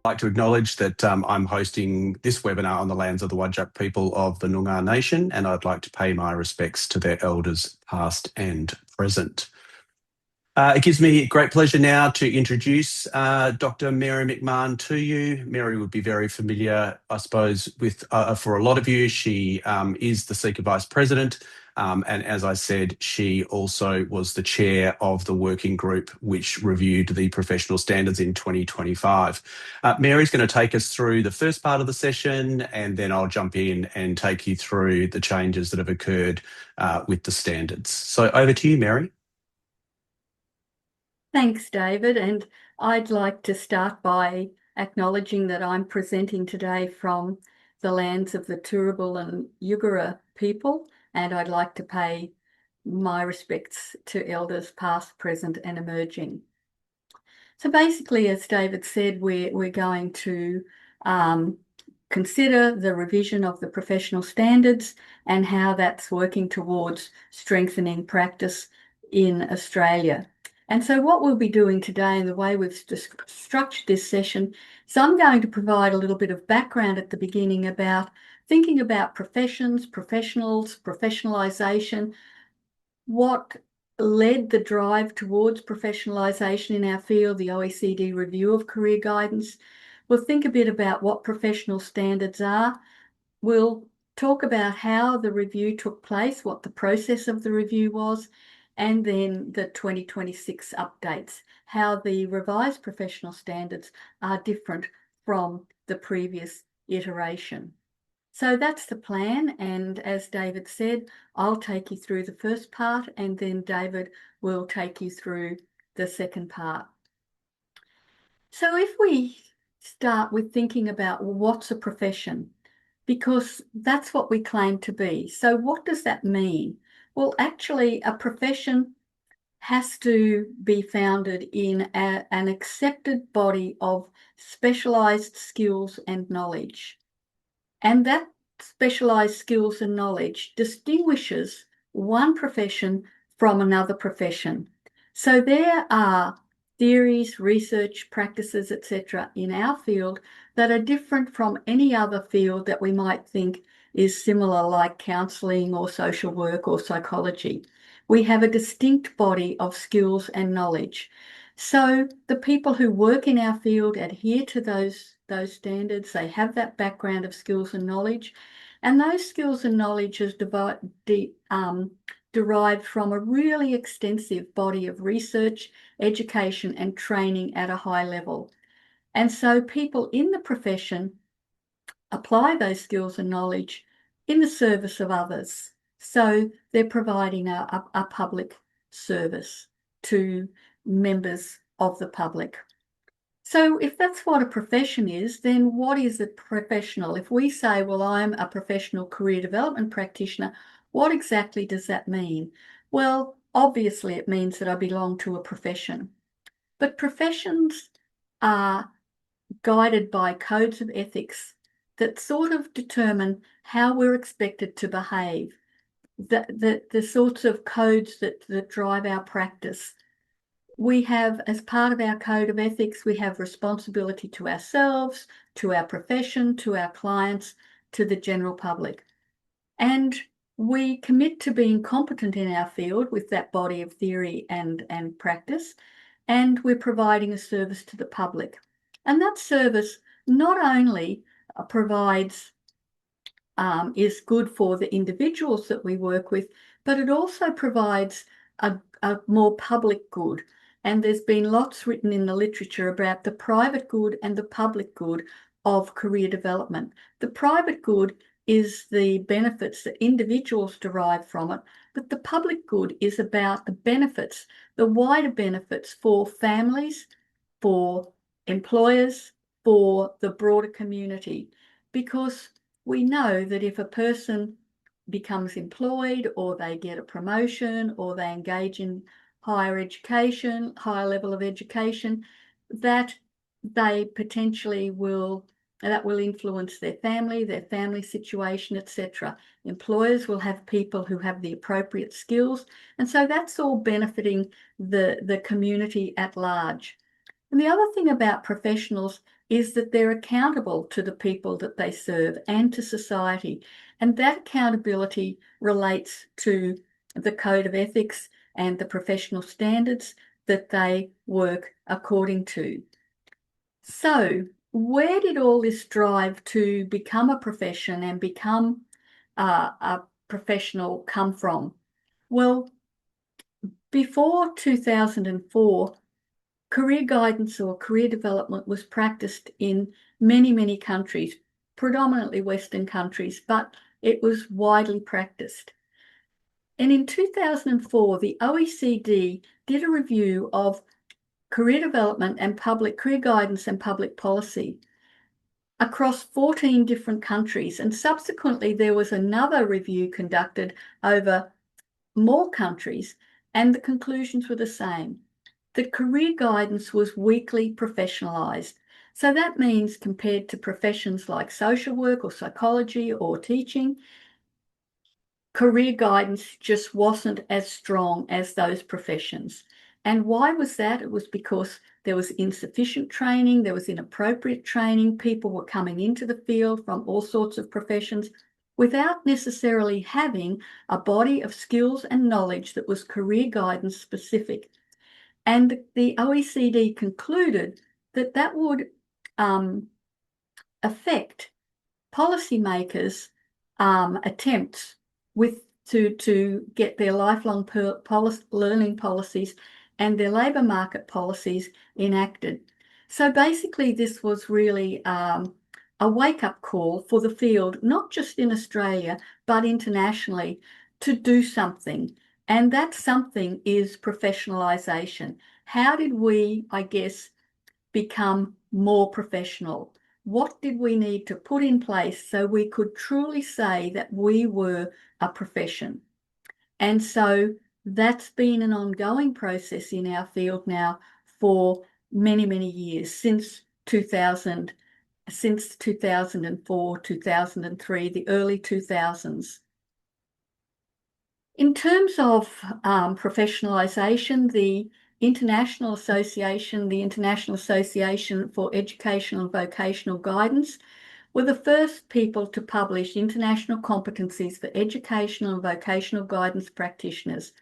Like to acknowledge that I'm hosting this webinar on the lands of the Whadjuk people of the Noongar Nation, and I'd like to pay my respects to their elders past and present. It gives me great pleasure now to introduce Dr. Mary McMahon to you. Mary would be very familiar, I suppose, with for a lot of you. She is the CICA Vice President, and as I said, she also was the chair of the working group which reviewed the professional standards in 2025. Mary's going to take us through the first part of the session, and then I'll jump in and take you through the changes that have occurred with the standards. So over to you, Mary. Thanks, David, and I'd like to start by acknowledging that I'm presenting today from the lands of the Turrbal and Yugara people, and I'd like to pay my respects to elders past, present and emerging. So basically, as David said, we're going to consider the revision of the professional standards and how that's working towards strengthening practice in Australia. And so what we'll be doing today, and the way we've structured this session, is I'm going to provide a little bit of background at the beginning about thinking about professions, professionals, professionalisation, what led the drive towards professionalisation in our field, the OECD review of career guidance. We'll think a bit about what professional standards are. We'll talk about how the review took place, what the process of the review was, and then the 2026 updates, how the revised professional standards are different from the previous iteration. So that's the plan, and as David said, I'll take you through the first part and then David will take you through the second part. So if we start with thinking about, well, what's a profession? Because that's what we claim to be. So what does that mean? Well, actually, a profession has to be founded in an accepted body of specialised skills and knowledge. And that specialised skills and knowledge distinguishes one profession from another profession. So there are theories, research, practices, etc. in our field that are different from any other field that we might think is similar, like counselling or social work or psychology. We have a distinct body of skills and knowledge. So the people who work in our field adhere to those standards. They have that background of skills and knowledge, and those skills and knowledge is derived from a really extensive body of research, education and training at a high level. And so people in the profession apply those skills and knowledge in the service of others. So they're providing a public service to members of the public. So if that's what a profession is, then what is a professional? If we say, well, I'm a professional career development practitioner, what exactly does that mean? Well, obviously it means that I belong to a profession. But professions are guided by codes of ethics that sort of determine how we're expected to behave, the sorts of codes that drive our practice. We have, as part of our code of ethics, we have responsibility to ourselves, to our profession, to our clients, to the general public. And we commit to being competent in our field with that body of theory and practice, and we're providing a service to the public. And that service not only provides, is good for the individuals that we work with, but it also provides a more public good. And there's been lots written in the literature about the private good and the public good of career development. The private good is the benefits that individuals derive from it, but the public good is about the benefits, the wider benefits for families, for employers, for the broader community. Because we know that if a person becomes employed or they get a promotion or they engage in higher education, higher level of education, that they potentially will, that will influence their family situation, etc. Employers will have people who have the appropriate skills, and so that's all benefiting the community at large. And the other thing about professionals, is that they're accountable to the people that they serve and to society. And that accountability relates to the code of ethics and the professional standards that they work according to. So, where did all this drive to become a profession and become a professional come from? Well, before 2004, career guidance or career development was practiced in many, many countries, predominantly Western countries, but it was widely practiced. And in 2004, the OECD did a review of career development and career guidance and public policy across 14 different countries. And subsequently, there was another review conducted over more countries, and the conclusions were the same. The career guidance was weakly professionalised. So that means compared to professions like social work or psychology or teaching, career guidance just wasn't as strong as those professions. And why was that? It was because there was insufficient training, there was inappropriate training, people were coming into the field from all sorts of professions without necessarily having a body of skills and knowledge that was career guidance specific. And the OECD concluded that that would affect policymakers' attempts to get their lifelong learning policies and their labour market policies enacted. So basically, this was really a wake-up call for the field, not just in Australia, but internationally, to do something. And that something is professionalisation. How did we, I guess, become more professional? What did we need to put in place so we could truly say that we were a profession? And so that's been an ongoing process in our field now for many, many years, since 2000, since 2004, 2003, the early 2000s. In terms of professionalisation, the International Association for Educational and Vocational Guidance were the first people to publish international competencies for educational and vocational guidance practitioners.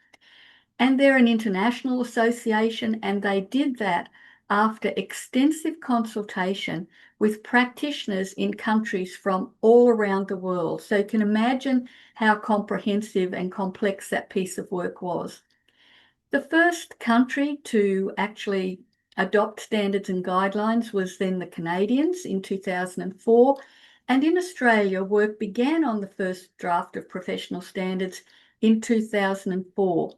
And they're an international association, and they did that after extensive consultation with practitioners in countries from all around the world. So you can imagine how comprehensive and complex that piece of work was. The first country to actually adopt standards and guidelines was then the Canadians in 2004. And in Australia, work began on the first draft of professional standards in 2004.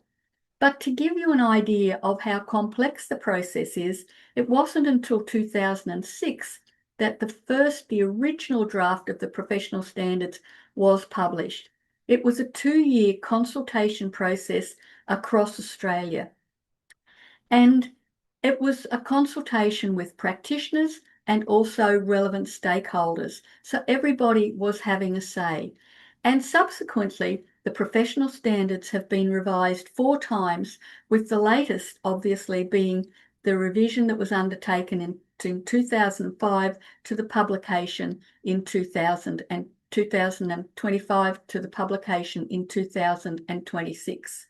But to give you an idea of how complex the process is, it wasn't until 2006 that the original draft of the professional standards was published. It was a 2-year consultation process across Australia. And it was a consultation with practitioners and also relevant stakeholders. So everybody was having a say. And subsequently, the professional standards have been revised 4 times, with the latest obviously being the revision that was undertaken in 2005 to the publication in 2025 to the publication in 2026.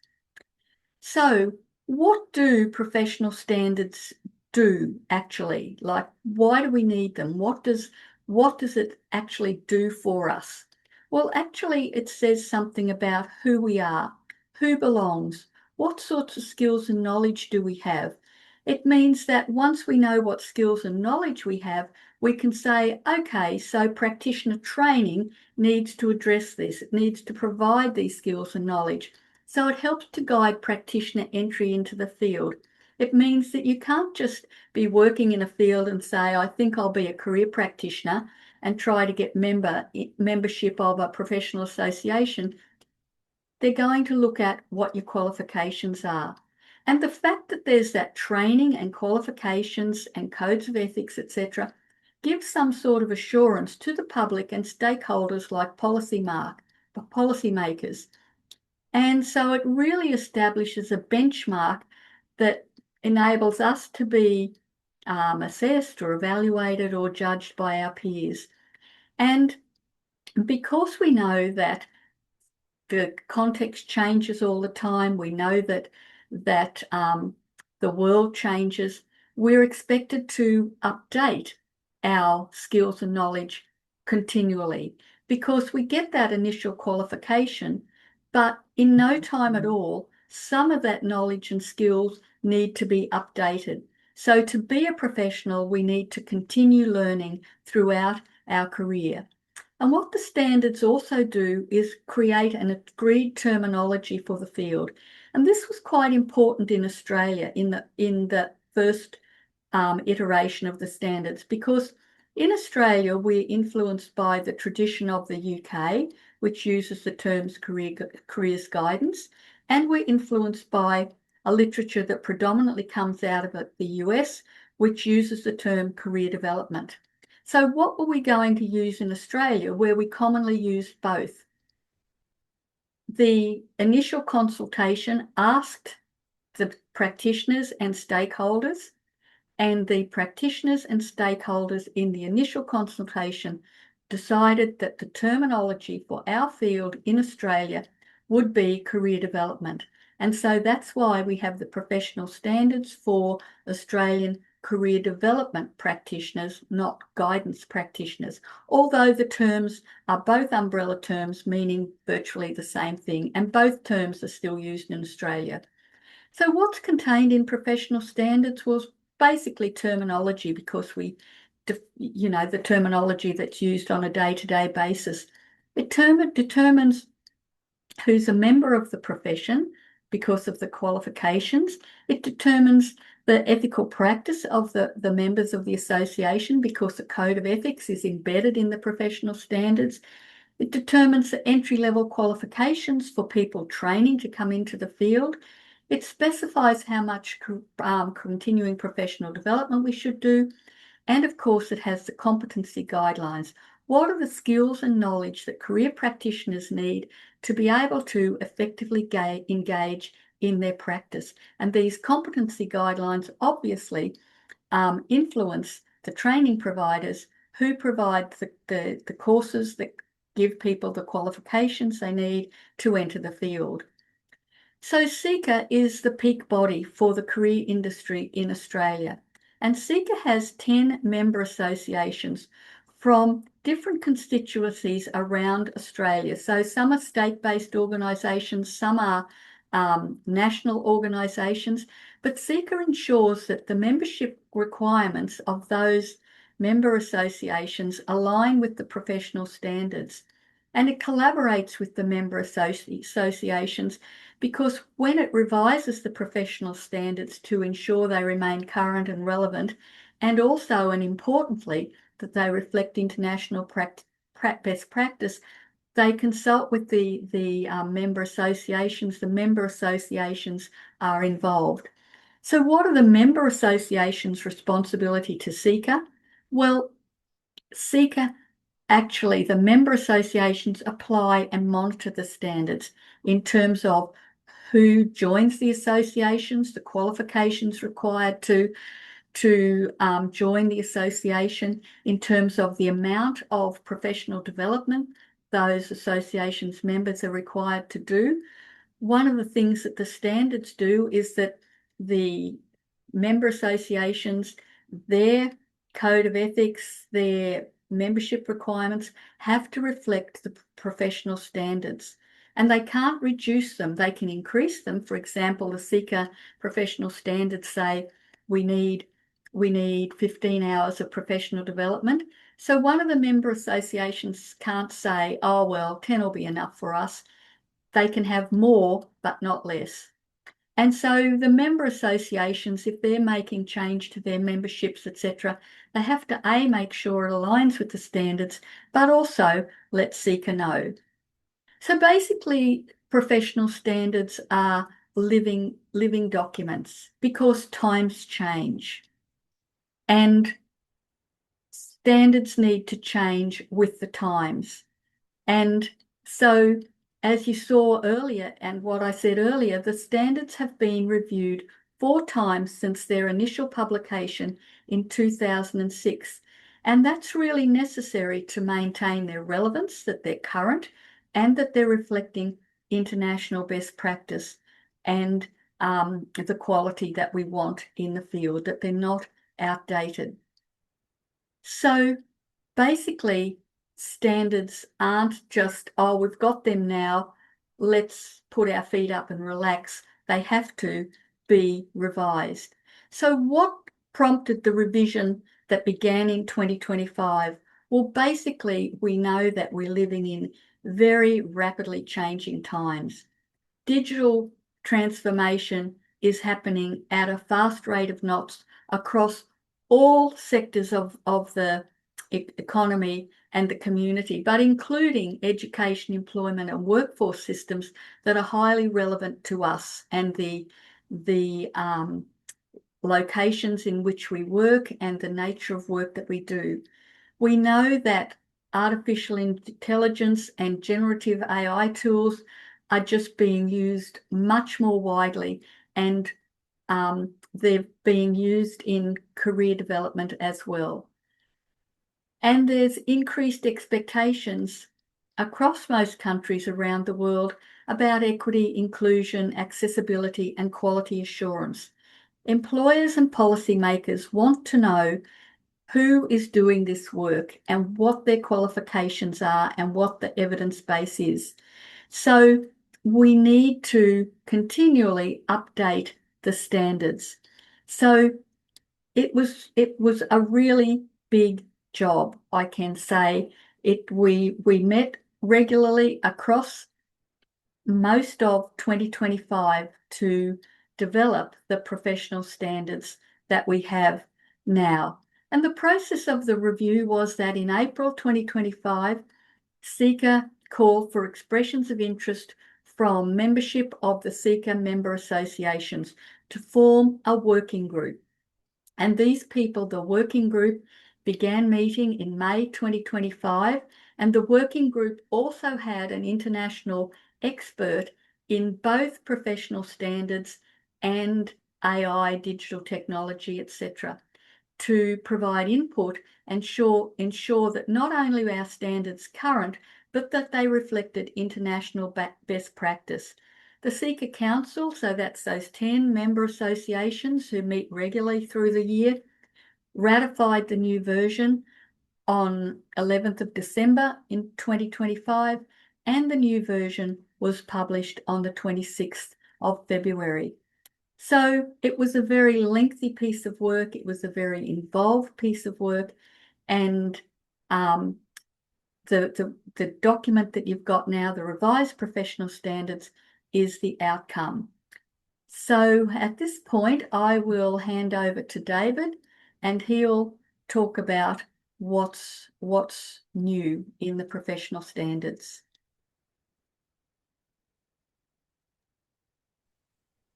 So what do professional standards do actually? Like, why do we need them? What does it actually do for us? Well, actually, it says something about who we are, who belongs, what sorts of skills and knowledge do we have. It means that once we know what skills and knowledge we have, we can say, okay, so practitioner training needs to address this. It needs to provide these skills and knowledge. So it helps to guide practitioner entry into the field. It means that you can't just be working in a field and say, I think I'll be a career practitioner, and try to get membership of a professional association. They're going to look at what your qualifications are. And the fact that there's that training and qualifications and codes of ethics, etc., gives some sort of assurance to the public and stakeholders like policymakers. And so it really establishes a benchmark that enables us to be assessed or evaluated or judged by our peers. And because we know that the context changes all the time, we know that the world changes, we're expected to update our skills and knowledge continually, because we get that initial qualification, but in no time at all, some of that knowledge and skills need to be updated. So to be a professional, we need to continue learning throughout our career. And what the standards also do is create an agreed terminology for the field. And this was quite important in Australia in the first iteration of the standards, because in Australia we're influenced by the tradition of the UK, which uses the terms careers guidance, and we're influenced by a literature that predominantly comes out of the US, which uses the term career development. So what were we going to use in Australia, where we commonly use both? The initial consultation asked the practitioners and stakeholders, and the practitioners and stakeholders in the initial consultation decided that the terminology for our field in Australia would be career development. And so that's why we have the professional standards for Australian career development practitioners, not guidance practitioners, although the terms are both umbrella terms meaning virtually the same thing, and both terms are still used in Australia. So what's contained in professional standards was basically terminology, because the terminology that's used on a day-to-day basis. It determines who's a member of the profession because of the qualifications. It determines the ethical practice of the members of the association, because the code of ethics is embedded in the professional standards. It determines the entry-level qualifications for people training to come into the field. It specifies how much continuing professional development we should do. And of course, it has the competency guidelines. What are the skills and knowledge that career practitioners need to be able to effectively engage in their practice? And these competency guidelines obviously influence the training providers who provide the courses that give people the qualifications they need to enter the field. So CICA is the peak body for the career industry in Australia. And CICA has 10 member associations from different constituencies around Australia. So some are state-based organisations, some are national organisations, but CICA ensures that the membership requirements of those member associations align with the professional standards. And it collaborates with the member associations, because when it revises the professional standards to ensure they remain current and relevant, and also, and importantly, that they reflect international best practice, they consult with the member associations. The member associations are involved. So what are the member associations' responsibility to CICA? Well, CICA, actually, the member associations apply and monitor the standards in terms of who joins the associations, the qualifications required to join the association, in terms of the amount of professional development those associations members are required to do. One of the things that the standards do is that the member associations, their code of ethics, their membership requirements have to reflect the professional standards, and they can't reduce them. They can increase them. For example, the CICA professional standards say we need 15 hours of professional development. So one of the member associations can't say, oh, well, 10 will be enough for us. They can have more, but not less. And so the member associations, if they're making change to their memberships, etc., they have to make sure it aligns with the standards, but also let CICA know. So basically, professional standards are living documents, because times change. And standards need to change with the times. And so, as you saw earlier, and what I said earlier, the standards have been reviewed 4 times since their initial publication in 2006. And that's really necessary to maintain their relevance, that they're current, and that they're reflecting international best practice and the quality that we want in the field, that they're not outdated. So basically, standards aren't just, oh, we've got them now, let's put our feet up and relax. They have to be revised. So what prompted the revision that began in 2025? Well, basically, we know that we're living in very rapidly changing times. Digital transformation is happening at a fast rate of knots across all sectors of the economy and the community, but including education, employment, and workforce systems that are highly relevant to us and the locations in which we work and the nature of work that we do. We know that artificial intelligence and generative AI tools are just being used much more widely, and they're being used in career development as well. And there's increased expectations across most countries around the world about equity, inclusion, accessibility, and quality assurance. Employers and policymakers want to know who is doing this work and what their qualifications are and what the evidence base is. So we need to continually update the standards. So it was a really big job, I can say. We met regularly across most of 2025 to develop the professional standards that we have now. And the process of the review was that in April 2025, CICA called for expressions of interest from membership of the CICA member associations to form a working group. And these people, the working group, began meeting in May 2025, and the working group also had an international expert in both professional standards and AI, digital technology, etc., to provide input and ensure that not only are our standards current, but that they reflected international best practice. The CICA Council, so that's those 10 member associations who meet regularly through the year, ratified the new version on 11th of December in 2025, and the new version was published on the 26th of February. So it was a very lengthy piece of work. It was a very involved piece of work, and the document that you've got now, the revised professional standards, is the outcome. So at this point, I will hand over to David, and he'll talk about what's new in the professional standards.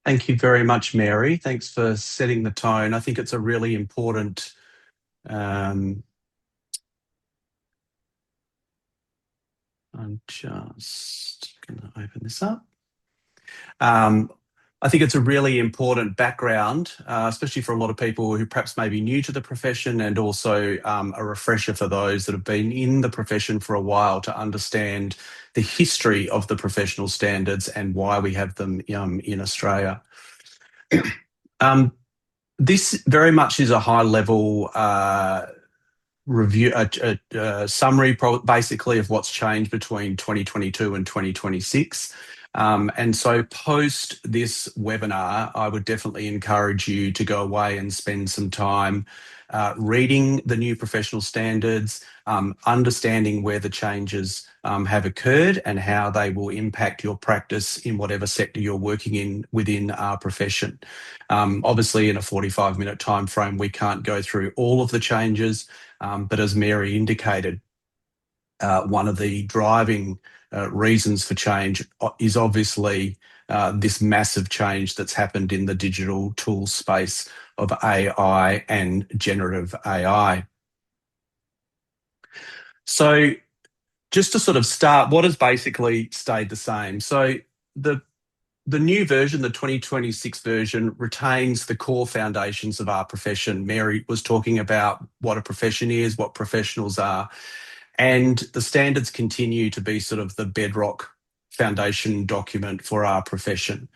Thank you very much, Mary. Thanks for setting the tone. I think it's a really important I'm just going to open this up. I think it's a really important background, especially for a lot of people who perhaps may be new to the profession, and also a refresher for those that have been in the profession for a while to understand the history of the professional standards and why we have them in Australia. This very much is a high-level review, a summary basically of what's changed between 2022 and 2026. And so post this webinar, I would definitely encourage you to go away and spend some time reading the new professional standards, understanding where the changes have occurred and how they will impact your practice in whatever sector you're working in within our profession. Obviously, in a 45-minute time frame, we can't go through all of the changes, but as Mary indicated, one of the driving reasons for change is obviously this massive change that's happened in the digital tool space of AI and generative AI. So just to sort of start, what has basically stayed the same? So the the new version, the 2026 version, retains the core foundations of our profession. Mary was talking about what a profession is, what professionals are, and the standards continue to be sort of the bedrock foundation document for our profession.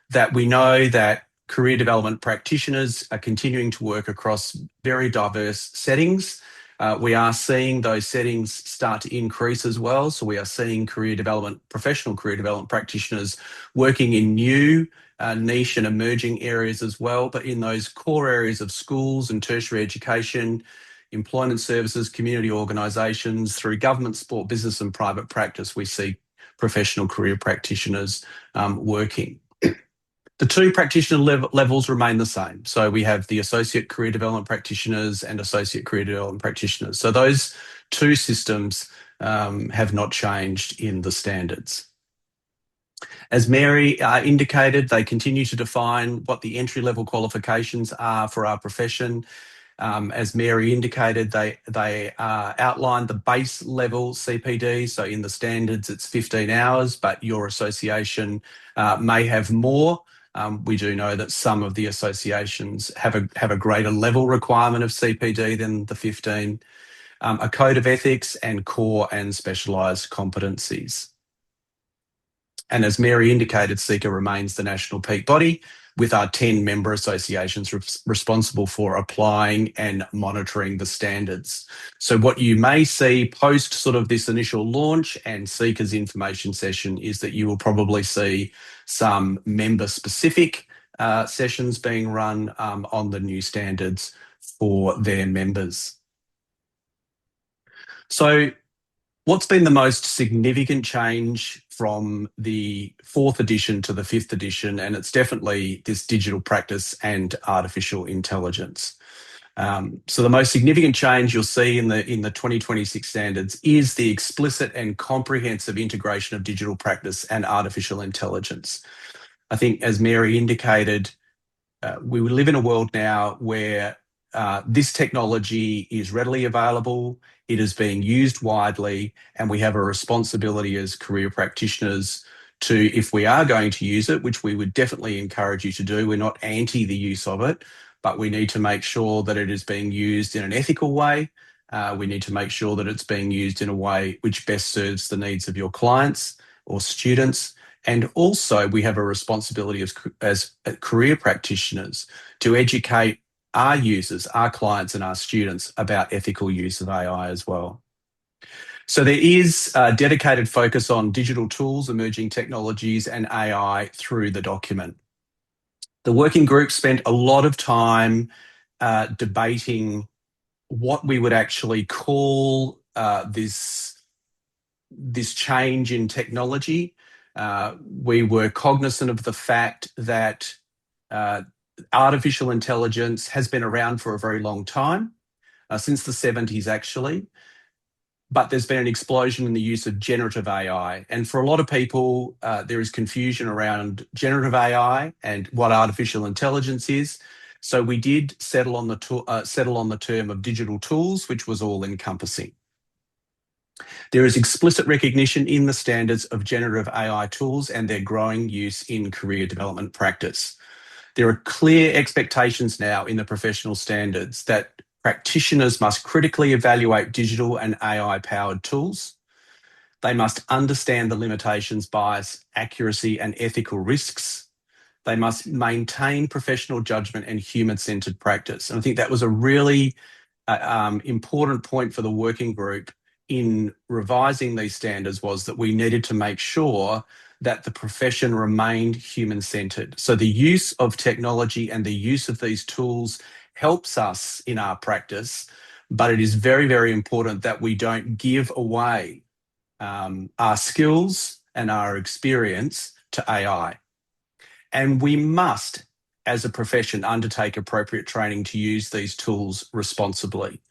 That we know that career development practitioners are continuing to work across very diverse settings. We are seeing those settings start to increase as well. So we are seeing professional career development practitioners working in new niche and emerging areas as well. But in those core areas of schools and tertiary education, employment services, community organisations, through government, sport, business and private practice, we see professional career practitioners working. The two practitioner levels remain the same. So we have the associate career development practitioners and associate career development practitioners. So those two systems have not changed in the standards. As Mary indicated, they continue to define what the entry-level qualifications are for our profession. As Mary indicated, they outline the base level CPD. So in the standards, it's 15 hours, but your association may have more. We do know that some of the associations have a greater level requirement of CPD than the 15. A code of ethics and core and specialised competencies. And as Mary indicated, CICA remains the national peak body with our 10 member associations responsible for applying and monitoring the standards. So what you may see post sort of this initial launch and CICA's information session is that you will probably see some member-specific sessions being run on the new standards for their members. So what's been the most significant change from the 4th edition to the 5th edition? And it's definitely this digital practice and artificial intelligence. So the most significant change you'll see in the 2026 standards is the explicit and comprehensive integration of digital practice and artificial intelligence. I think, as Mary indicated, we live in a world now where this technology is readily available, it is being used widely, and we have a responsibility as career practitioners to, if we are going to use it, which we would definitely encourage you to do, we're not anti the use of it, but we need to make sure that it is being used in an ethical way. We need to make sure that it's being used in a way which best serves the needs of your clients or students. And also we have a responsibility as career practitioners to educate our users, our clients and our students about ethical use of AI as well. So there is a dedicated focus on digital tools, emerging technologies and AI through the document. The working group spent a lot of time debating what we would actually call this change in technology. We were cognizant of the fact that artificial intelligence has been around for a very long time, since the 70s actually, but there's been an explosion in the use of generative AI. And for a lot of people, there is confusion around generative AI and what artificial intelligence is. So we did settle on the term of digital tools, which was all encompassing. There is explicit recognition in the standards of generative AI tools and their growing use in career development practice. There are clear expectations now in the professional standards that practitioners must critically evaluate digital and AI-powered tools. They must understand the limitations, bias, accuracy, and ethical risks. They must maintain professional judgment and human-centred practice. And I think that was a really important point for the working group in revising these standards, was that we needed to make sure that the profession remained human-centred. So the use of technology and the use of these tools helps us in our practice, but it is very, very important that we don't give away our skills and our experience to AI. And we must, as a profession, undertake appropriate training to use these tools responsibly.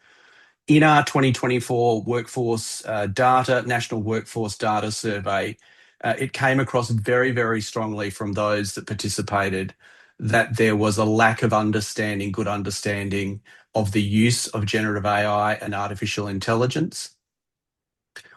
In our 2024 workforce national workforce data survey, it came across very, very strongly from those that participated that there was a lack of good understanding of the use of generative AI and artificial intelligence.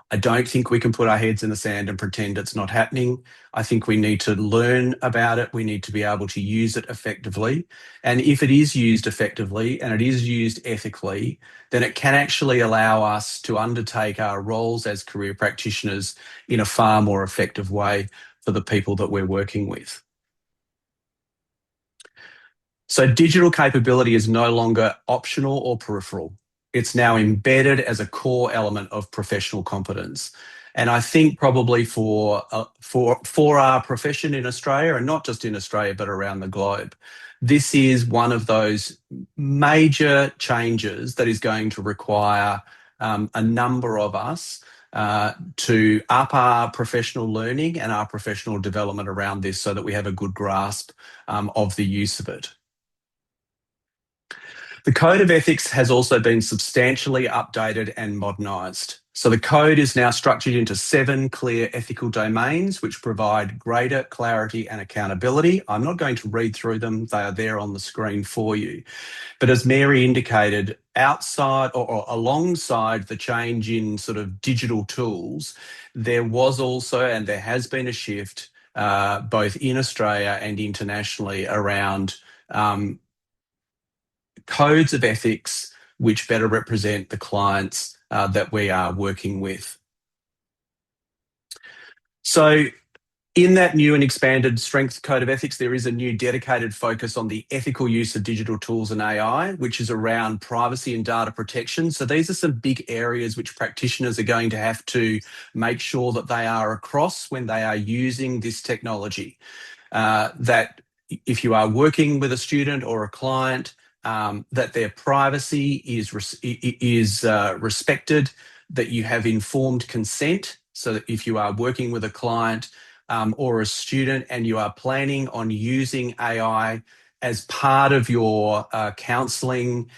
I don't think we can put our heads in the sand and pretend it's not happening. I think we need to learn about it. We need to be able to use it effectively. And if it is used effectively and it is used ethically, then it can actually allow us to undertake our roles as career practitioners in a far more effective way for the people that we're working with. So digital capability is no longer optional or peripheral. It's now embedded as a core element of professional competence. And I think probably for our profession in Australia, and not just in Australia, but around the globe, this is one of those major changes that is going to require a number of us to up our professional learning and our professional development around this so that we have a good grasp of the use of it. The Code of Ethics has also been substantially updated and modernised. So the code is now structured into 7 clear ethical domains which provide greater clarity and accountability. I'm not going to read through them, they are there on the screen for you. But as Mary indicated, outside or alongside the change in sort of digital tools, there was also, and there has been a shift both in Australia and internationally around codes of ethics which better represent the clients that we are working with. So in that new and expanded Strengths Code of Ethics, there is a new dedicated focus on the ethical use of digital tools and AI, which is around privacy and data protection. So these are some big areas which practitioners are going to have to make sure that they are across when they are using this technology. That if you are working with a student or a client, that their privacy is respected, that you have informed consent, so that if you are working with a client or a student and you are planning on using AI as part of your counselling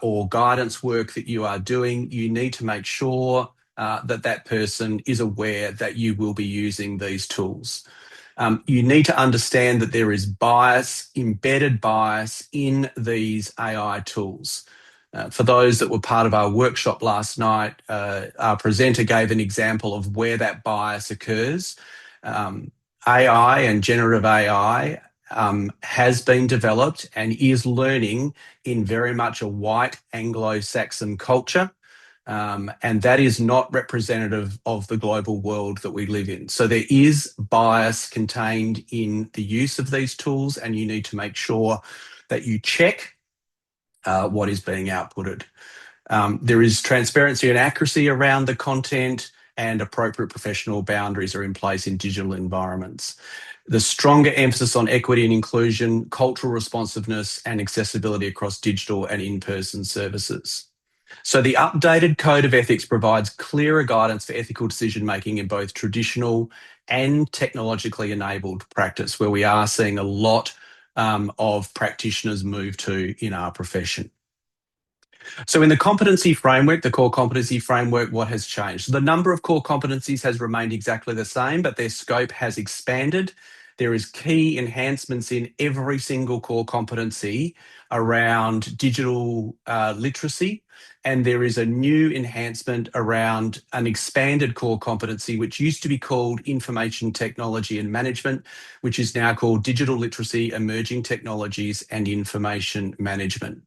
or guidance work that you are doing, you need to make sure that that person is aware that you will be using these tools. You need to understand that there is bias, embedded bias in these AI tools. For those that were part of our workshop last night, our presenter gave an example of where that bias occurs. AI and generative AI has been developed and is learning in very much a white Anglo-Saxon culture. And that is not representative of the global world that we live in. So there is bias contained in the use of these tools, and you need to make sure that you check what is being outputted. There is transparency and accuracy around the content, and appropriate professional boundaries are in place in digital environments. The stronger emphasis on equity and inclusion, cultural responsiveness, and accessibility across digital and in-person services. So the updated Code of Ethics provides clearer guidance for ethical decision-making in both traditional and technologically enabled practice, where we are seeing a lot of practitioners move to in our profession. So in the competency framework, the core competency framework, what has changed? The number of core competencies has remained exactly the same, but their scope has expanded. There is key enhancements in every single core competency around digital literacy, and there is a new enhancement around an expanded core competency, which used to be called Information Technology and Management, which is now called Digital Literacy, Emerging Technologies and Information Management.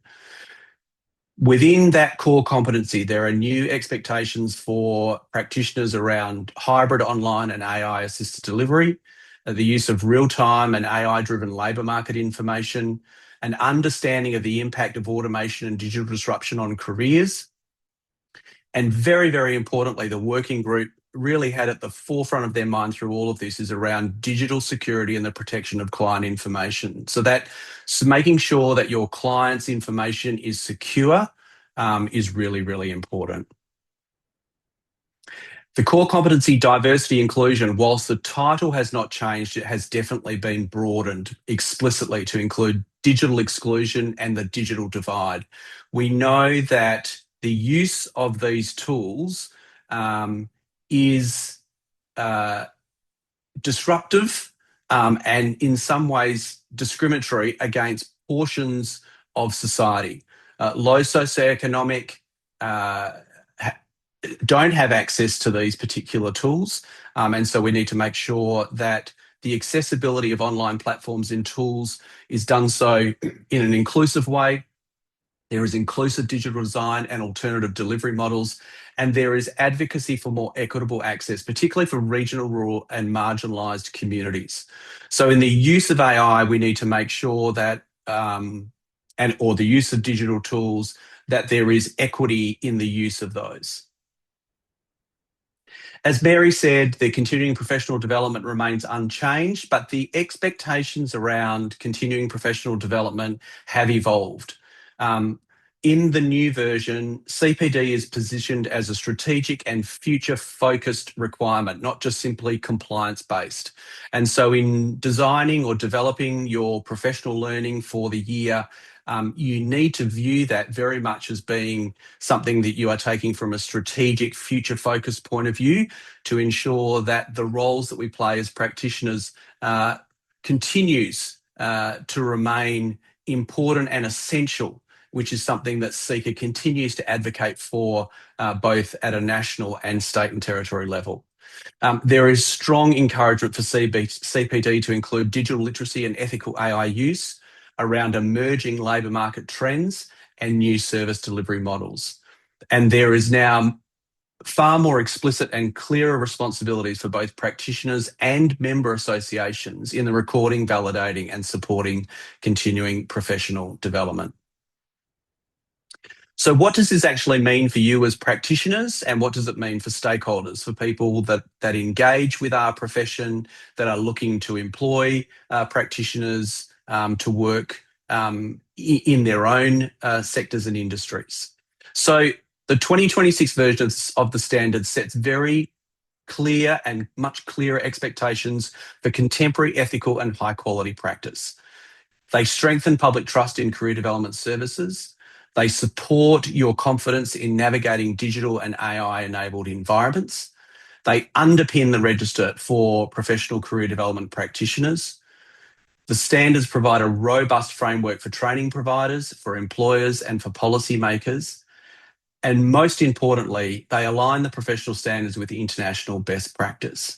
Within that core competency, there are new expectations for practitioners around hybrid online and AI-assisted delivery, the use of real-time and AI-driven labour market information, an understanding of the impact of automation and digital disruption on careers. And very, very importantly, the working group really had at the forefront of their mind through all of this is around digital security and the protection of client information. So making sure that your client's information is secure is really, really important. The core competency, diversity, inclusion, whilst the title has not changed, it has definitely been broadened explicitly to include digital exclusion and the digital divide. We know that the use of these tools is disruptive and in some ways discriminatory against portions of society. Low socioeconomic don't have access to these particular tools. And so we need to make sure that the accessibility of online platforms and tools is done so in an inclusive way. There is inclusive digital design and alternative delivery models, and there is advocacy for more equitable access, particularly for regional, rural, and marginalised communities. So in the use of AI, we need to make sure that, or the use of digital tools, that there is equity in the use of those. As Mary said, the continuing professional development remains unchanged, but the expectations around continuing professional development have evolved. In the new version, CPD is positioned as a strategic and future-focused requirement, not just simply compliance-based. And so in designing or developing your professional learning for the year, you need to view that very much as being something that you are taking from a strategic, future-focused point of view to ensure that the roles that we play as practitioners continues to remain important and essential, which is something that CICA continues to advocate for both at a national and state and territory level. There is strong encouragement for CPD to include digital literacy and ethical AI use around emerging labour market trends and new service delivery models. And there is now far more explicit and clearer responsibilities for both practitioners and member associations in the recording, validating and supporting continuing professional development. So what does this actually mean for you as practitioners, and what does it mean for stakeholders, for people that engage with our profession, that are looking to employ practitioners to work in their own sectors and industries? So the 2026 version of the standard sets very clear and much clearer expectations for contemporary, ethical and high quality practice. They strengthen public trust in career development services. They support your confidence in navigating digital and AI-enabled environments. They underpin the register for professional career development practitioners. The standards provide a robust framework for training providers, for employers and for policymakers. And most importantly, they align the professional standards with the international best practice.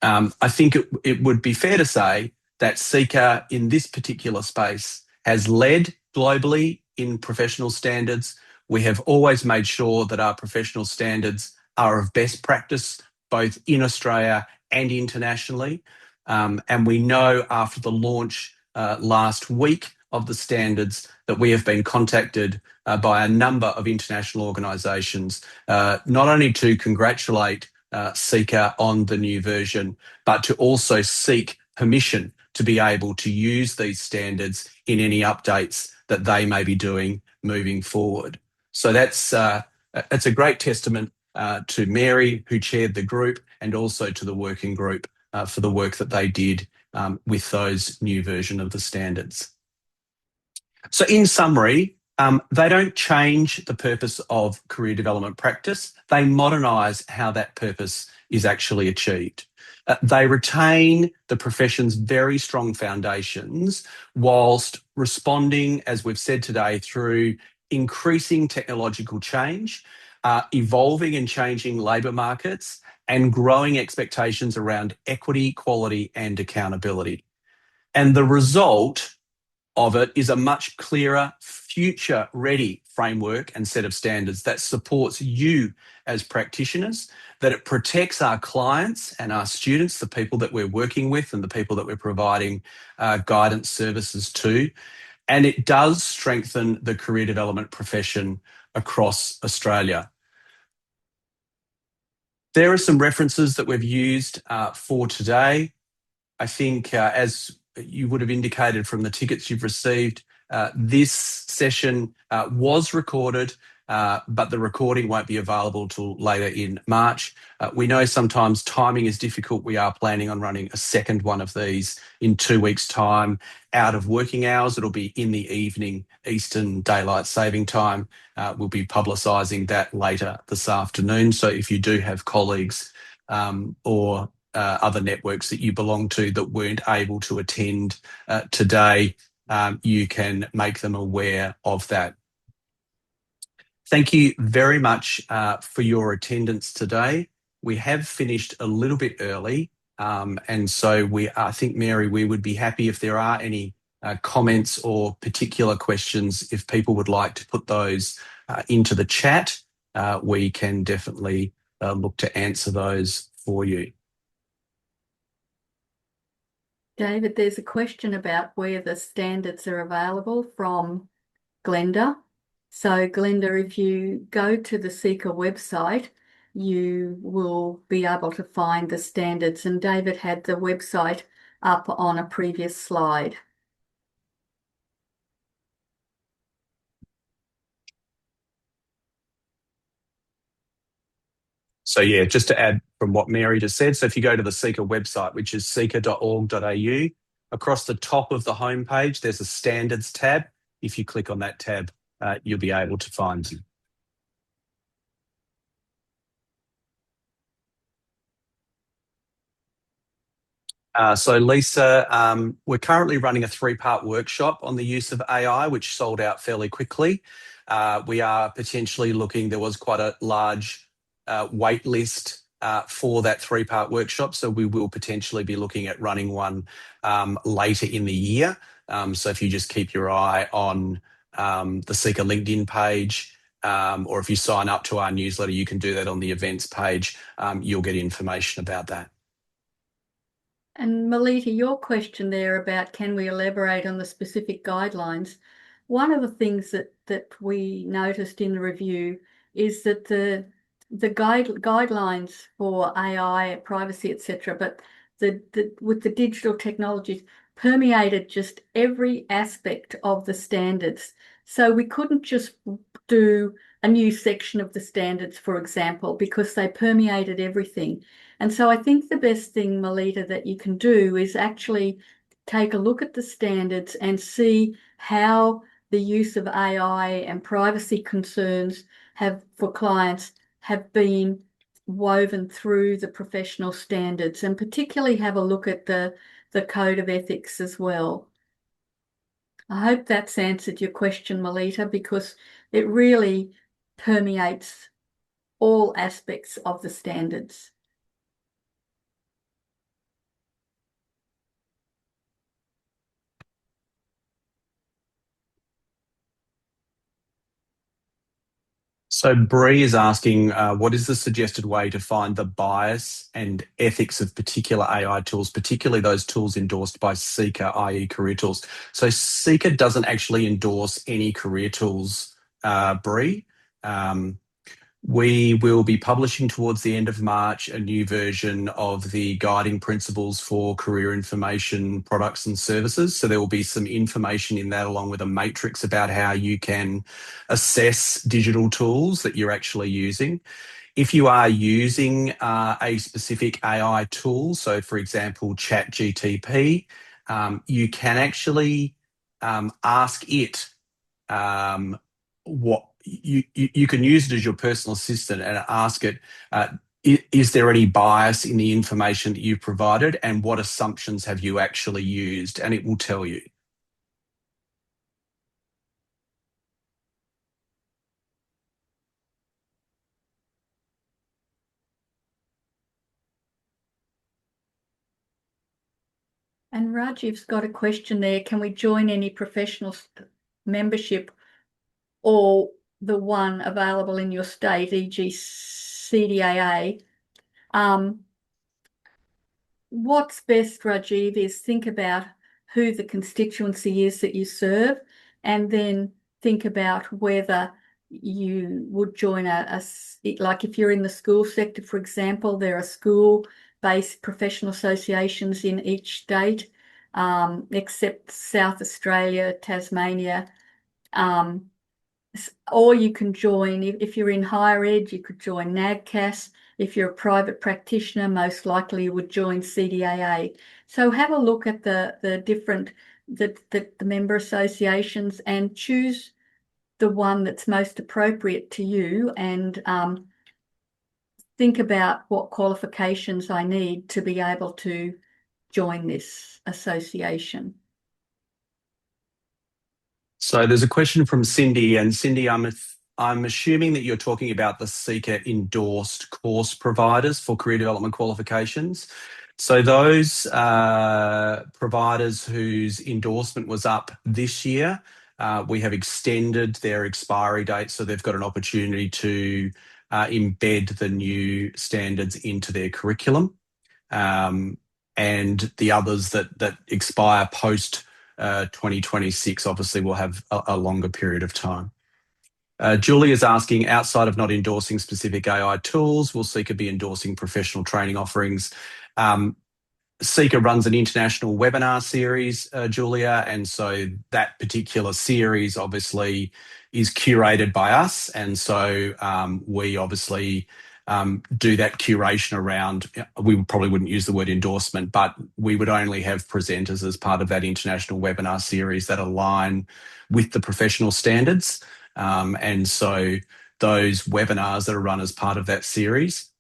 I think it would be fair to say that CICA in this particular space has led globally in professional standards. We have always made sure that our professional standards are of best practice, both in Australia and internationally. And we know after the launch last week of the standards that we have been contacted by a number of international organisations, not only to congratulate CICA on the new version, but to also seek permission to be able to use these standards in any updates that they may be doing moving forward. So that's a great testament to Mary, who chaired the group, and also to the working group for the work that they did with those new version of the standards. So in summary, they don't change the purpose of career development practice. They modernise how that purpose is actually achieved. They retain the profession's very strong foundations whilst responding, as we've said today, through increasing technological change, evolving and changing labour markets, and growing expectations around equity, quality and accountability. And the result of it is a much clearer, future-ready framework and set of standards that supports you as practitioners, that it protects our clients and our students, the people that we're working with and the people that we're providing guidance services to. And it does strengthen the career development profession across Australia. There are some references that we've used for today. I think as you would have indicated from the tickets you've received, this session was recorded, but the recording won't be available till later in March. We know sometimes timing is difficult. We are planning on running a second one of these in 2 weeks' time out of working hours. It'll be in the evening, Eastern Daylight Saving Time. We'll be publicising that later this afternoon. So if you do have colleagues or other networks that you belong to that weren't able to attend today, you can make them aware of that. Thank you very much for your attendance today. We have finished a little bit early, and so I think, Mary, we would be happy if there are any comments or particular questions. If people would like to put those into the chat, we can definitely look to answer those for you. David, there's a question about where the standards are available from Glenda. So Glenda, if you go to the CICA website, you will be able to find the standards, and David had the website up on a previous slide. So yeah, just to add from what Mary just said, so if you go to the CICA website, which is cica.org.au, across the top of the homepage, there's a standards tab. If you click on that tab, you'll be able to find them. So Lisa, we're currently running a 3-part workshop on the use of AI, which sold out fairly quickly. We are potentially looking, there was quite a large wait list for that 3-part workshop, so we will potentially be looking at running one later in the year. So if you just keep your eye on the CICA LinkedIn page, or if you sign up to our newsletter, you can do that on the events page. You'll get information about that. And Melita, your question there about can we elaborate on the specific guidelines? One of the things that we noticed in the review is that the guidelines for AI, privacy, etc., but with the digital technologies permeated just every aspect of the standards. So we couldn't just do a new section of the standards, for example, because they permeated everything. And so I think the best thing, Melita, that you can do is actually take a look at the standards and see how the use of AI and privacy concerns for clients have been woven through the professional standards, and particularly have a look at the code of ethics as well. I hope that's answered your question, Melita, because it really permeates all aspects of the standards. So Bree is asking, what is the suggested way to find the bias and ethics of particular AI tools, particularly those tools endorsed by CICA, i.e. career tools? So CICA doesn't actually endorse any career tools, Bree. We will be publishing towards the end of March a new version of the guiding principles for career information products and services. So there will be some information in that, along with a matrix about how you can assess digital tools that you're actually using. If you are using a specific AI tool, so for example, ChatGTP, you can actually ask it what you can use it as your personal assistant and ask it, is there any bias in the information that you've provided, and what assumptions have you actually used? And it will tell you. And Rajiv's got a question there. Can we join any professional membership or the one available in your state, e.g. CDAA? What's best, Rajiv, is think about who the constituency is that you serve, and then think about whether you would join like if you're in the school sector, for example, there are school-based professional associations in each state, except South Australia, Tasmania. Or you can join, if you're in higher ed, you could join NAGCAS. If you're a private practitioner, most likely you would join CDAA. So have a look at the different the member associations and choose the one that's most appropriate to you, and think about what qualifications I need to be able to join this association. So there's a question from Cindy, and Cindy, I'm I'm assuming that you're talking about the CICA endorsed course providers for career development qualifications. So those providers whose endorsement was up this year, we have extended their expiry date, so they've got an opportunity to embed the new standards into their curriculum. And the others that expire post 2026 obviously will have a longer period of time. Julie is asking, outside of not endorsing specific AI tools, will CICA be endorsing professional training offerings? CICA runs an international webinar series, Julia, and so that particular series obviously is curated by us, and so we obviously do that curation around. We probably wouldn't use the word endorsement, but we would only have presenters as part of that international webinar series that align with the professional standards, and so those webinars that are run as part of that series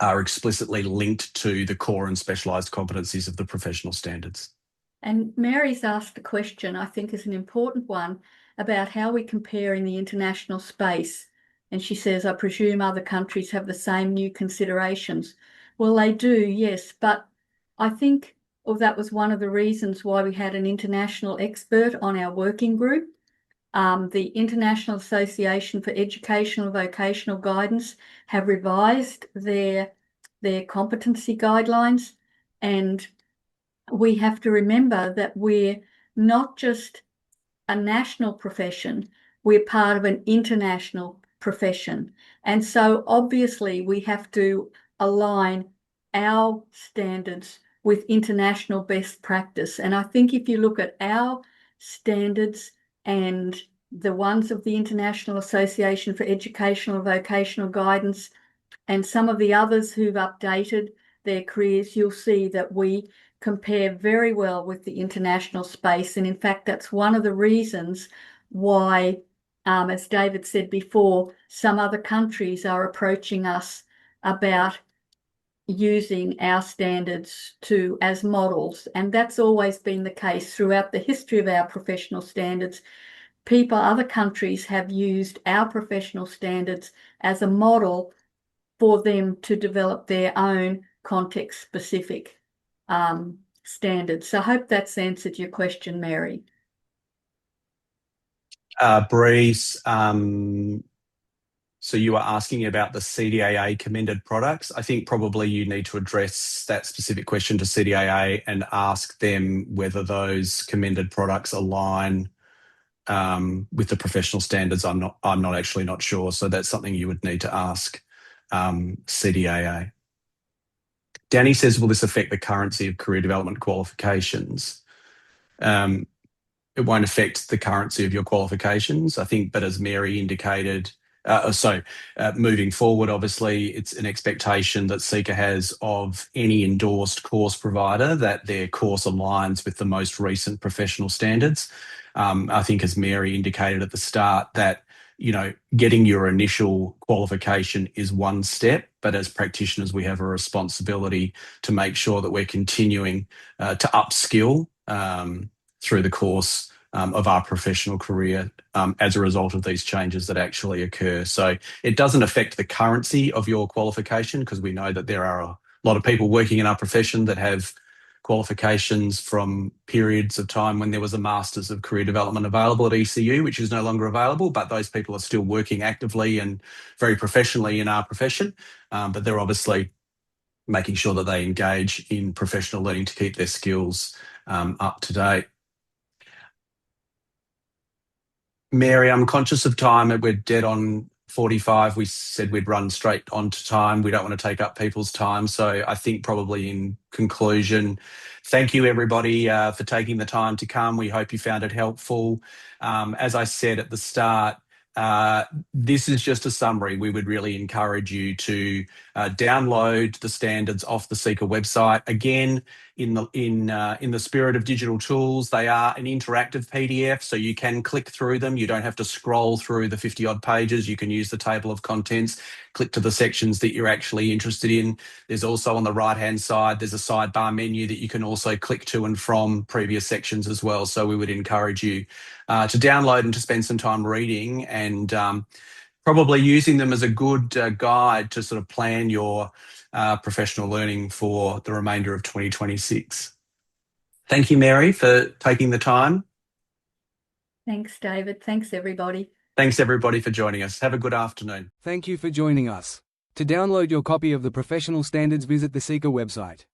are explicitly linked to the core and specialised competencies of the professional standards. And Mary's asked the question, I think is an important one, about how we compare in the international space. And she says, I presume other countries have the same new considerations. Well, they do, yes. But I think that was one of the reasons why we had an international expert on our working group. The International Association for Educational Vocational Guidance have revised their competency guidelines, and we have to remember that we're not just a national profession, we're part of an international profession. And so obviously we have to align our standards with international best practice. And I think if you look at our standards and the ones of the International Association for Educational and Vocational Guidance and some of the others who've updated their careers, you'll see that we compare very well with the international space. And in fact, that's one of the reasons why, as David said before, some other countries are approaching us about using our standards as models. And that's always been the case throughout the history of our professional standards. Other countries have used our professional standards as a model for them to develop their own context-specific standards. So I hope that's answered your question, Mary. Breeze, so you were asking about the CDAA commended products. I think probably you need to address that specific question to CDAA and ask them whether those commended products align with the professional standards. I'm not sure. So that's something you would need to ask CDAA. Danny says, will this affect the currency of career development qualifications? It won't affect the currency of your qualifications, I think, but as Mary indicated, moving forward, obviously, it's an expectation that CICA has of any endorsed course provider that their course aligns with the most recent professional standards. I think, as Mary indicated at the start, that getting your initial qualification is one step, but as practitioners, we have a responsibility to make sure that we're continuing to upskill through the course of our professional career as a result of these changes that actually occur. So it doesn't affect the currency of your qualification, because we know that there are a lot of people working in our profession that have qualifications from periods of time when there was a Masters of Career Development available at ECU, which is no longer available, but those people are still working actively and very professionally in our profession. But they're obviously making sure that they engage in professional learning to keep their skills up to date. Mary, I'm conscious of time. We're dead on 45. We said we'd run straight on to time. We don't want to take up people's time. So I think probably in conclusion, thank you everybody for taking the time to come. We hope you found it helpful. As I said at the start, this is just a summary. We would really encourage you to download the standards off the CICA website. Again, in the spirit of digital tools, they are an interactive PDF, so you can click through them. You don't have to scroll through the 50 odd pages. You can use the table of contents, click to the sections that you're actually interested in. There's also on the right-hand side, there's a sidebar menu that you can also click to and from previous sections as well. So we would encourage you to download and to spend some time reading and probably using them as a good guide to sort of plan your professional learning for the remainder of 2026. Thank you, Mary, for taking the time. Thanks, David. Thanks, everybody. Thanks, everybody, for joining us. Have a good afternoon. Thank you for joining us. To download your copy of the Professional Standards, visit the CICA website.